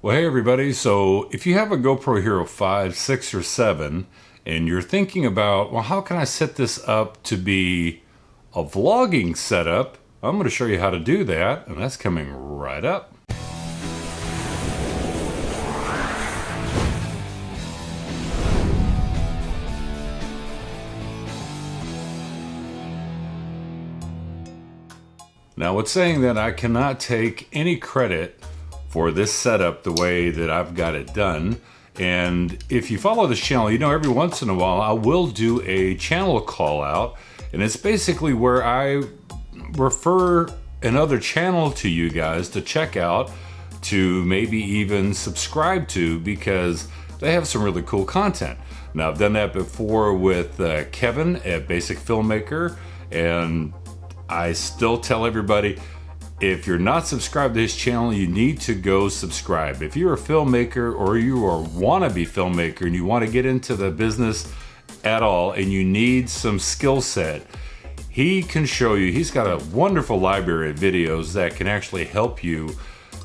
Well, hey everybody. So if you have a GoPro Hero 5, 6, or 7, and you're thinking about, well, how can I set this up to be a vlogging setup? I'm going to show you how to do that, and that's coming right up. Now, it's saying that I cannot take any credit for this setup the way that I've got it done. And if you follow this channel, you know every once in a while I will do a channel call out, and it's basically where I refer another channel to you guys to check out, to maybe even subscribe to, because they have some really cool content. Now, I've done that before with Kevin at Basic Filmmaker, and I still tell everybody, if you're not subscribed to his channel, you need to go subscribe. If you're a filmmaker or you are a wannabe filmmaker and you want to get into the business at all and you need some skill set, he can show you. He's got a wonderful library of videos that can actually help you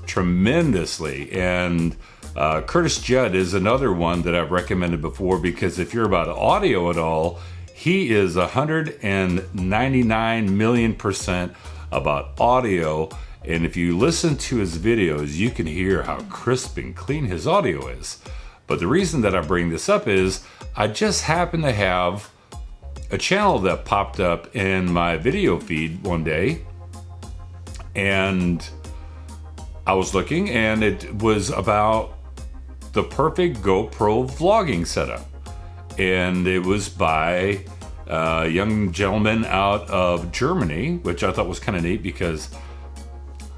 tremendously. And Curtis Judd is another one that I've recommended before, because if you're about audio at all, he is 199 million % about audio, and if you listen to his videos, you can hear how crisp and clean his audio is. But the reason that I bring this up is I just happen to have a channel that popped up in my video feed one day, and I was looking, and it was about the perfect GoPro vlogging setup, and it was by a young gentleman out of Germany, which I thought was kind of neat because,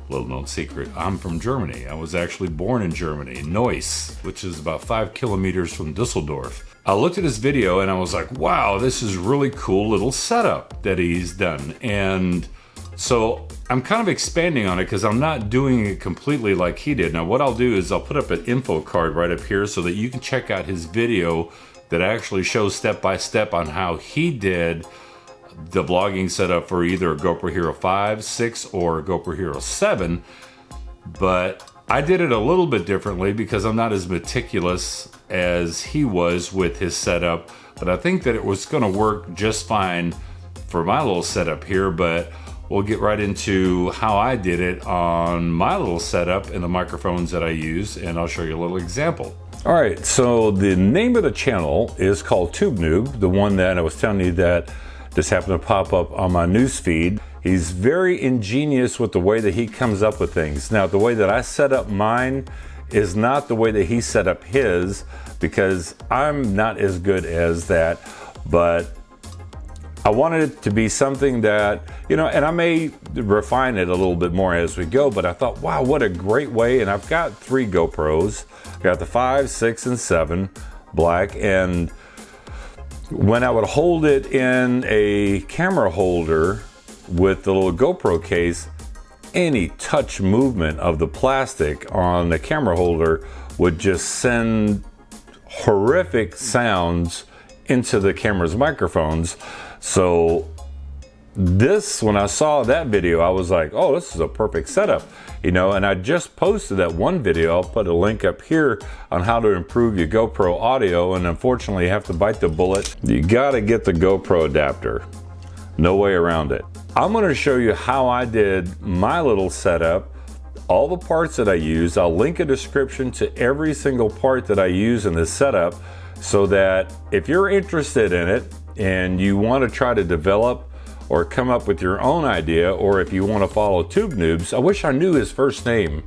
little known secret, I'm from Germany. I was actually born in Germany, Neuss, which is about 5 kilometers from Dusseldorf. I looked at his video and I was like, wow, this is really cool little setup that he's done. And so I'm kind of expanding on it because I'm not doing it completely like he did. Now, what I'll do is I'll put up an info card right up here so that you can check out his video that actually shows step by step on how he did the vlogging setup for either a GoPro Hero 5, 6, or a GoPro Hero 7. But I did it a little bit differently because I'm not as meticulous as he was with his setup. But I think that it was going to work just fine for my little setup here. But we'll get right into how I did it on my little setup and the microphones that I use, and I'll show you a little example. All right, so the name of the channel is called TubeNoob, the one that I was telling you that just happened to pop up on my news feed. He's very ingenious with the way that he comes up with things. Now, the way that I set up mine is not the way that he set up his, because I'm not as good as that, but I wanted it to be something that, you know, and I may refine it a little bit more as we go, but I thought, wow, what a great way. And I've got 3 GoPros. I got the 5, 6, and 7 black. And when I would hold it in a camera holder with the little GoPro case, any touch movement of the plastic on the camera holder would just send horrific sounds into the camera's microphones. So this, when I saw that video, I was like, oh, this is a perfect setup, you know. And I just posted that one video. I'll put a link up here on how to improve your GoPro audio, and unfortunately you have to bite the bullet. You gotta get the GoPro adapter, no way around it. I'm gonna show you how I did my little setup, all the parts that I use. I'll link a description to every single part that I use in this setup, so that if you're interested in it and you want to try to develop or come up with your own idea, or if you want to follow TubeNoob's, I wish I knew his first name.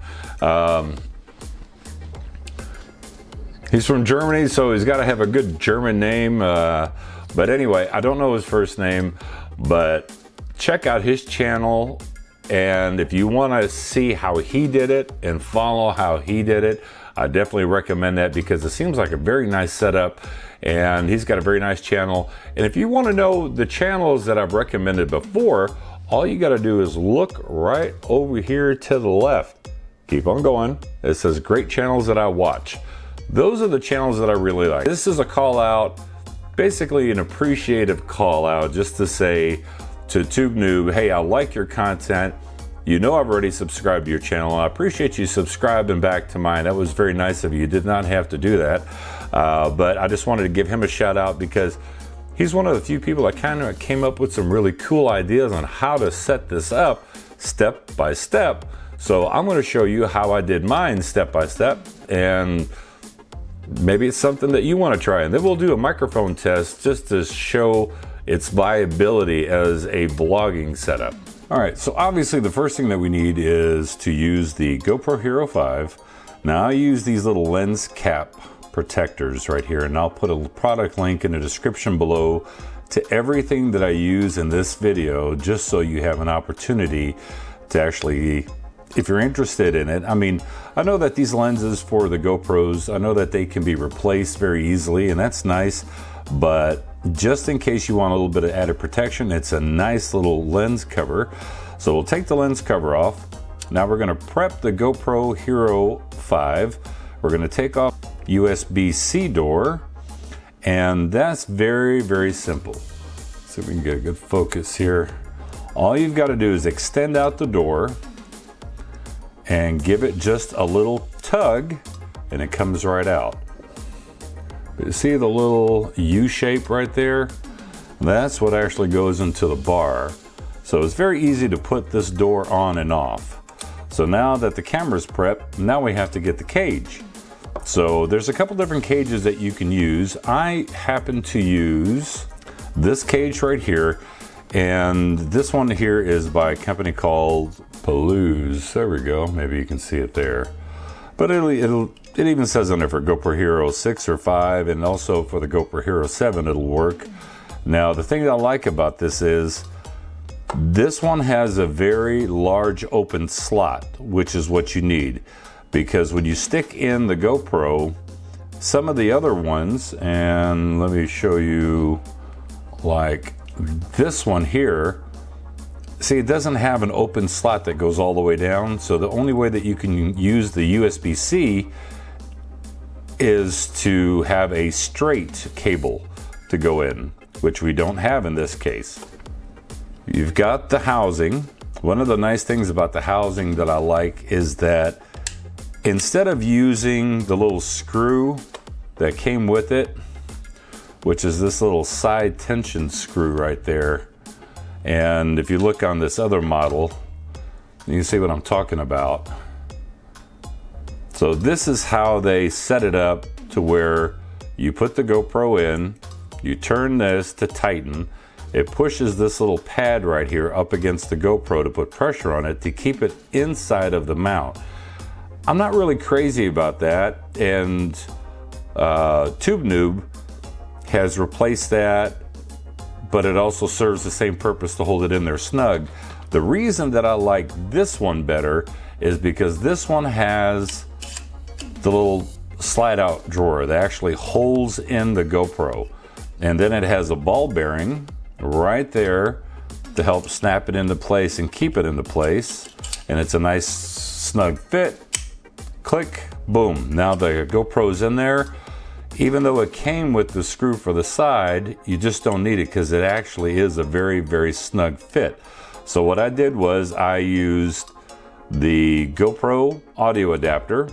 He's from Germany, so he's got to have a good German name. But anyway, I don't know his first name, but check out his channel. And if you want to see how he did it and follow how he did it, I definitely recommend that, because it seems like a very nice setup, and he's got a very nice channel. And if you want to know the channels that I've recommended before, all you got to do is look right over here to the left. Keep on going. It says great channels that I watch. Those are the channels that I really like. This is a call out, basically an appreciative call out, just to say to TubeNoob, hey, I like your content. You know I've already subscribed to your channel. I appreciate you subscribing back to mine. That was very nice of you. You did not have to do that. But I just wanted to give him a shout out because he's one of the few people that kind of came up with some really cool ideas on how to set this up step by step. So I'm going to show you how I did mine step by step, and maybe it's something that you want to try. And then we'll do a microphone test just to show its viability as a vlogging setup. All right, so obviously the first thing that we need is to use the GoPro Hero 5. Now I use these little lens cap protectors right here, and I'll put a product link in the description below to everything that I use in this video, just so you have an opportunity to actually, if you're interested in it. I mean, I know that these lenses for the GoPros, I know that they can be replaced very easily, and that's nice, but just in case you want a little bit of added protection, it's a nice little lens cover. So we'll take the lens cover off. Now we're gonna prep the GoPro Hero 5. We're gonna take off USB-C door, and that's very, very simple. Let's see if we can get a good focus here. All you've got to do is extend out the door and give it just a little tug, and it comes right out. You see the little U shape right there? That's what actually goes into the bar. So it's very easy to put this door on and off. So now that the camera's prepped, now we have to get the cage. So there's a couple different cages that you can use. I happen to use this cage right here, and this one here is by a company called Pelouse. There we go, maybe you can see it there. But it even says on there for GoPro Hero 6 or 5, and also for the GoPro Hero 7 it'll work. Now the thing that I like about this is this one has a very large open slot, which is what you need. Because when you stick in the GoPro, some of the other ones, and let me show you, like this one here, see, it doesn't have an open slot that goes all the way down. So the only way that you can use the USB-C is to have a straight cable to go in, which we don't have in this case. You've got the housing. One of the nice things about the housing that I like is that instead of using the little screw that came with it, which is this little side tension screw right there, and if you look on this other model, you can see what I'm talking about. So this is how they set it up, to where you put the GoPro in, you turn this to tighten, it pushes this little pad right here up against the GoPro to put pressure on it to keep it inside of the mount. I'm not really crazy about that, and TubeNoob has replaced that, but it also serves the same purpose to hold it in there snug. The reason that I like this one better is because this one has the little slide out drawer that actually holds in the GoPro, and then it has a ball bearing right there to help snap it into place and keep it into place, and it's a nice snug fit. Click, boom, now the GoPro's in there. Even though it came with the screw for the side, you just don't need it because it actually is a very, very snug fit. So what I did was I used the GoPro audio adapter.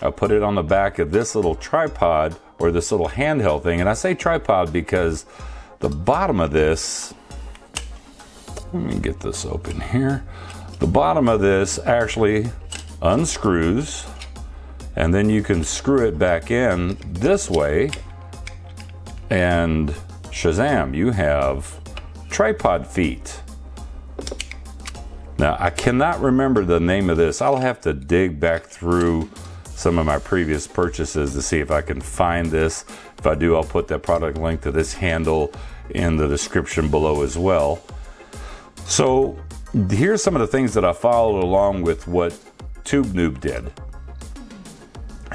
I put it on the back of this little tripod, or this little handheld thing. And I say tripod because the bottom of this, let me get this open here. The bottom of this actually unscrews, and then you can screw it back in this way, and shazam, you have tripod feet. Now, I cannot remember the name of this. I'll have to dig back through some of my previous purchases to see if I can find this. If I do, I'll put that product link to this handle in the description below as well. So here's some of the things that I followed along with what TubeNoob did.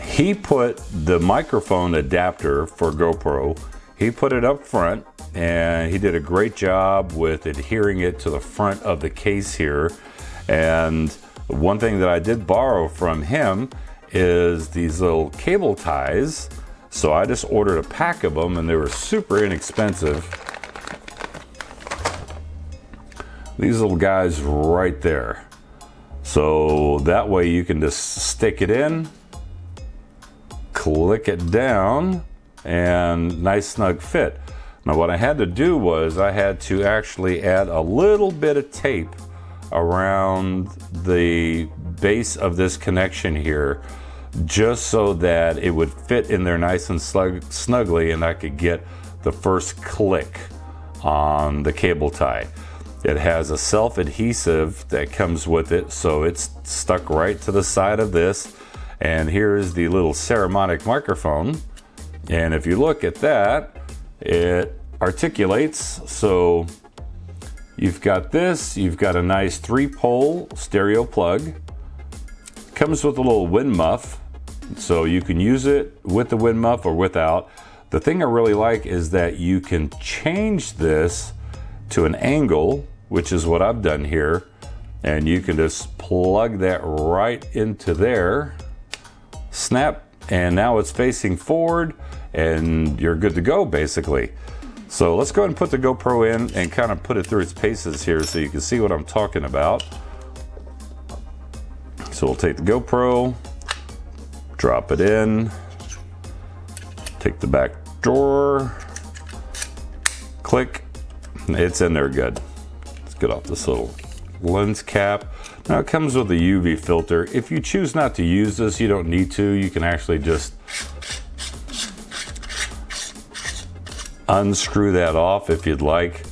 He put the microphone adapter for GoPro, he put it up front, and he did a great job with adhering it to the front of the case here. And one thing that I did borrow from him is these little cable ties. So I just ordered a pack of them, and they were super inexpensive. These little guys right there. So that way you can just stick it in, click it down, and nice snug fit. Now what I had to do was I had to actually add a little bit of tape around the base of this connection here, just so that it would fit in there nice and snugly, and I could get the first click on the cable tie. It has a self-adhesive that comes with it, so it's stuck right to the side of this. And here's the little ceramic microphone, and if you look at that, it articulates. So you've got this, you've got a nice 3-pole stereo plug. Comes with a little wind muff, so you can use it with the wind muff or without. The thing I really like is that you can change this to an angle, which is what I've done here, and you can just plug that right into there, snap, and now it's facing forward and you're good to go basically. So let's go ahead and put the GoPro in and kind of put it through its paces here so you can see what I'm talking about. So we'll take the GoPro, drop it in, take the back drawer, click, it's in there good. Let's get off this little lens cap. Now it comes with a UV filter. If you choose not to use this, you don't need to. You can actually just unscrew that off if you'd like.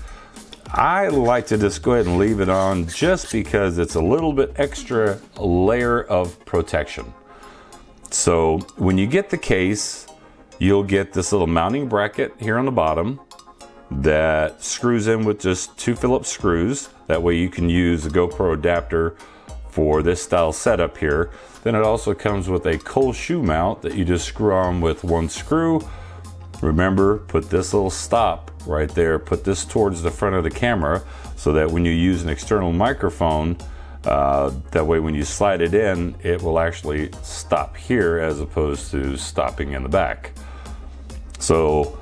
I like to just go ahead and leave it on just because it's a little bit extra layer of protection. So when you get the case, you'll get this little mounting bracket here on the bottom that screws in with just 2 Phillips screws. That way you can use the GoPro adapter for this style setup here. Then it also comes with a cold shoe mount that you just screw on with 1 screw. Remember, put this little stop right there, put this towards the front of the camera so that when you use an external microphone, that way when you slide it in, it will actually stop here as opposed to stopping in the back. So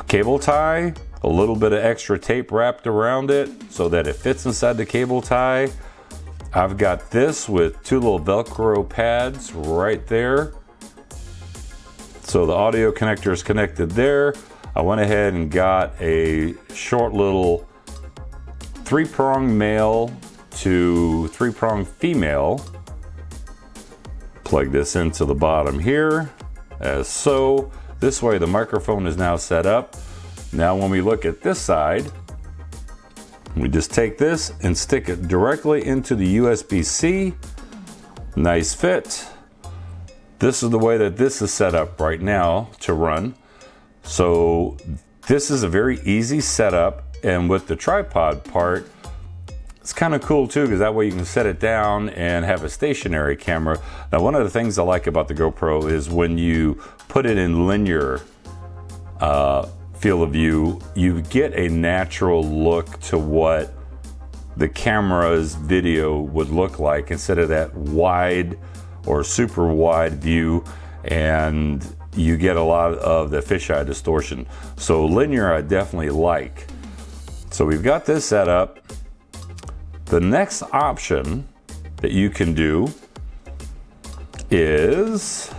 cable tie, a little bit of extra tape wrapped around it so that it fits inside the cable tie. I've got this with 2 little Velcro pads right there. So the audio connector is connected there. I went ahead and got a short little 3-prong male to 3-prong female. Plug this into the bottom here, as so. This way the microphone is now set up. Now when we look at this side, we just take this and stick it directly into the USB-C. Nice fit. This is the way that this is set up right now to run. So this is a very easy setup, and with the tripod part, it's kind of cool too, because that way you can set it down and have a stationary camera. Now one of the things I like about the GoPro is when you put it in linear field of view, you get a natural look to what the camera's video would look like instead of that wide or super wide view, and you get a lot of the fisheye distortion. So linear I definitely like. So we've got this set up. The next option that you can do is,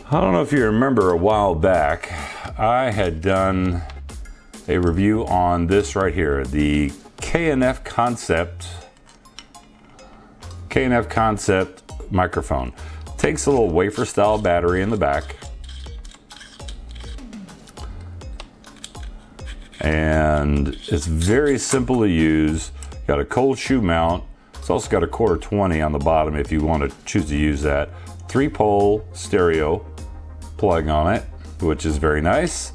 I don't know if you remember a while back, I had done a review on this right here, the K&F Concept microphone. Takes a little wafer style battery in the back, and it's very simple to use. Got a cold shoe mount. It's also got a 1/4-20 on the bottom if you want to choose to use that. 3-pole stereo plug on it, which is very nice.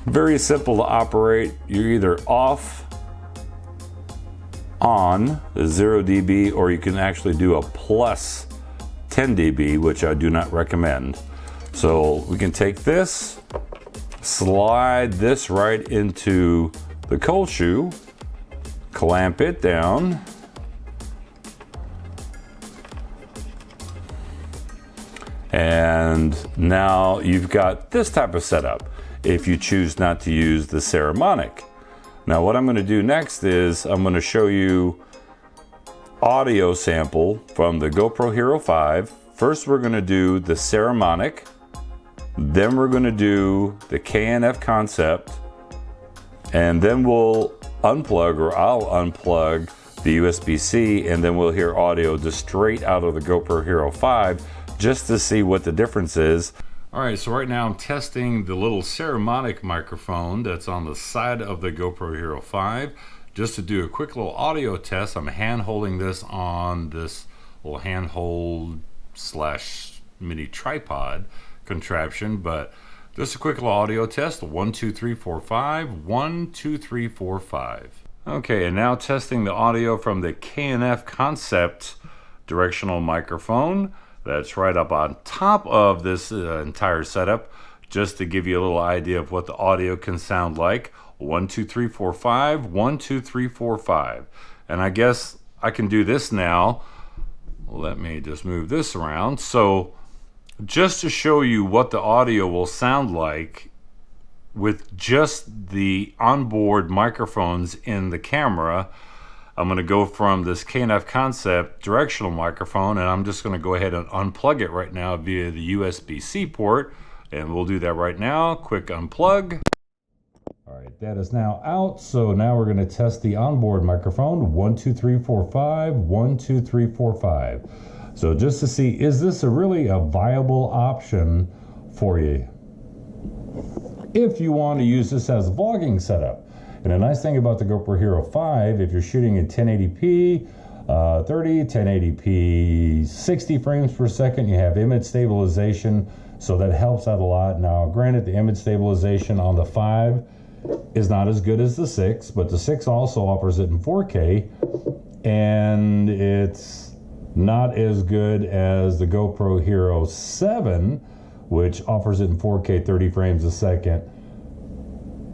Very simple to operate. You're either off, on the 0 dB, or you can actually do a plus 10 dB, which I do not recommend. So we can take this, slide this right into the cold shoe, clamp it down, and now you've got this type of setup if you choose not to use the ceramic. Now what I'm going to do next is I'm going to show you audio sample from the GoPro Hero 5. First we're going to do the Saramonic, then we're going to do the KNF Concept, and then we'll unplug, or I'll unplug the USB-C, and then we'll hear audio just straight out of the GoPro Hero 5 just to see what the difference is. All right, so right now I'm testing the little Saramonic microphone that's on the side of the GoPro Hero 5. Just to do a quick little audio test, I'm hand holding this on this little handhold slash mini tripod contraption, but just a quick little audio test. 1, 2, 3, 4, 5. 1, 2, 3, 4, 5. Okay, and now testing the audio from the KNF Concept directional microphone. That's right up on top of this entire setup, just to give you a little idea of what the audio can sound like. 1, 2, 3, 4, 5. 1, 2, 3, 4, 5. And I guess I can do this now. Let me just move this around. So just to show you what the audio will sound like with just the onboard microphones in the camera, I'm going to go from this KNF Concept directional microphone, and I'm just going to go ahead and unplug it right now via the USB-C port, and we'll do that right now. Quick unplug. All right, that is now out. So now we're going to test the onboard microphone. 1, 2, 3, 4, 5. 1, 2, 3, 4, 5. So just to see, is this really a viable option for you if you want to use this as a vlogging setup? And the nice thing about the GoPro Hero 5, if you're shooting in 1080p 30, 1080p 60 frames per second, you have image stabilization, so that helps out a lot. Now granted, the image stabilization on the 5 is not as good as the 6, but the 6 also offers it in 4K, and it's not as good as the GoPro Hero 7, which offers it in 4K 30 frames a second.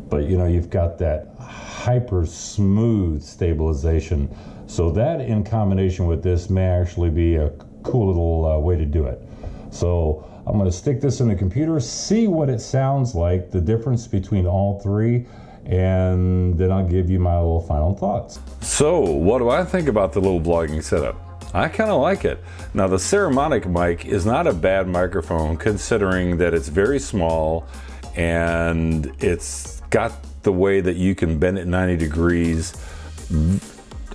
But you know, you've got that hyper smooth stabilization, so that in combination with this may actually be a cool little way to do it. So I'm going to stick this in the computer, see what it sounds like, the difference between all three, and then I'll give you my little final thoughts. So what do I think about the little vlogging setup? I kind of like it. Now the Saramonic mic is not a bad microphone, considering that it's very small and it's got the way that you can bend it 90 degrees.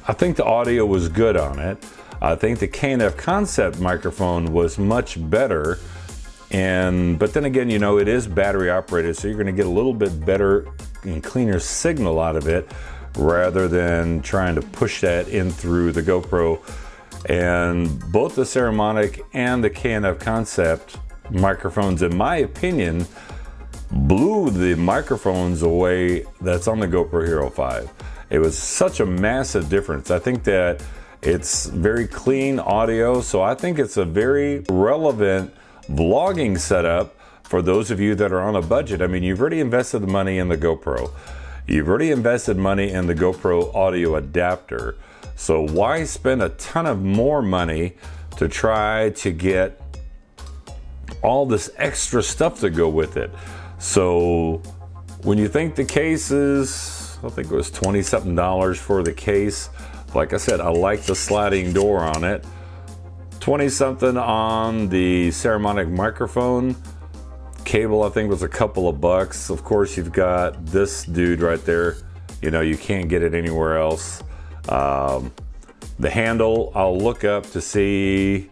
I think the audio was good on it. I think the KNF Concept microphone was much better, but then again, you know, it is battery operated, so you're going to get a little bit better and cleaner signal out of it rather than trying to push that in through the GoPro. And both the Saramonic and the KNF Concept microphones, in my opinion, blew the microphones away that's on the GoPro Hero 5. It was such a massive difference. I think that it's very clean audio, so I think it's a very relevant vlogging setup for those of you that are on a budget. I mean, you've already invested the money in the GoPro. You've already invested money in the GoPro audio adapter. So why spend a ton of more money to try to get all this extra stuff to go with it? So when you think the case is, I think it was $20-something for the case. Like I said, I like the sliding door on it. 20-something on the Saramonic microphone. Cable, I think, was a couple of bucks. Of course, you've got this dude right there. You know, you can't get it anywhere else. The handle, I'll look up to see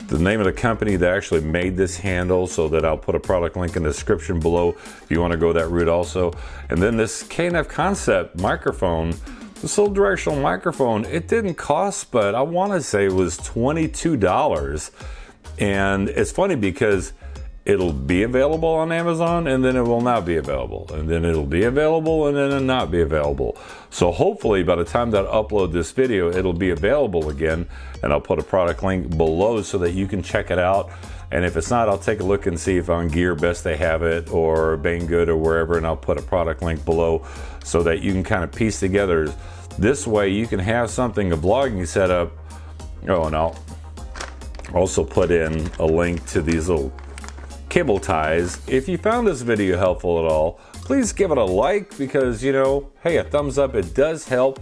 the name of the company that actually made this handle, so that I'll put a product link in the description below if you want to go that route also. And then this KNF Concept microphone, this little directional microphone, it didn't cost, but I want to say it was $22. And it's funny because it'll be available on Amazon, and then it will not be available, and then it'll be available, and then it'll not be available. So hopefully by the time that I upload this video, it'll be available again, and I'll put a product link below so that you can check it out. And if it's not, I'll take a look and see if on Gear Best they have it, or Banggood, or wherever, and I'll put a product link below so that you can kind of piece together. This way you can have something, a vlogging setup. Oh, and I'll also put in a link to these little cable ties. If you found this video helpful at all, please give it a like, because, you know, hey, a thumbs up, it does help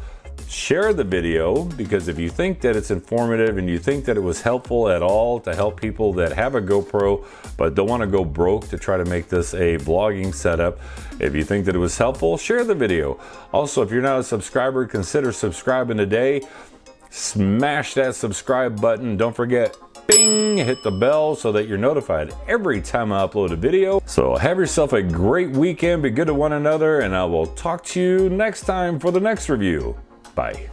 Share the video, because if you think that it's informative and you think that it was helpful at all to help people that have a GoPro but don't want to go broke to try to make this a vlogging setup, if you think that it was helpful, share the video. Also, if you're not a subscriber, consider subscribing today. Smash that subscribe button. Don't forget, bing, hit the bell so that you're notified every time I upload a video. So have yourself a great weekend, be good to one another, and I will talk to you next time for the next review. Bye.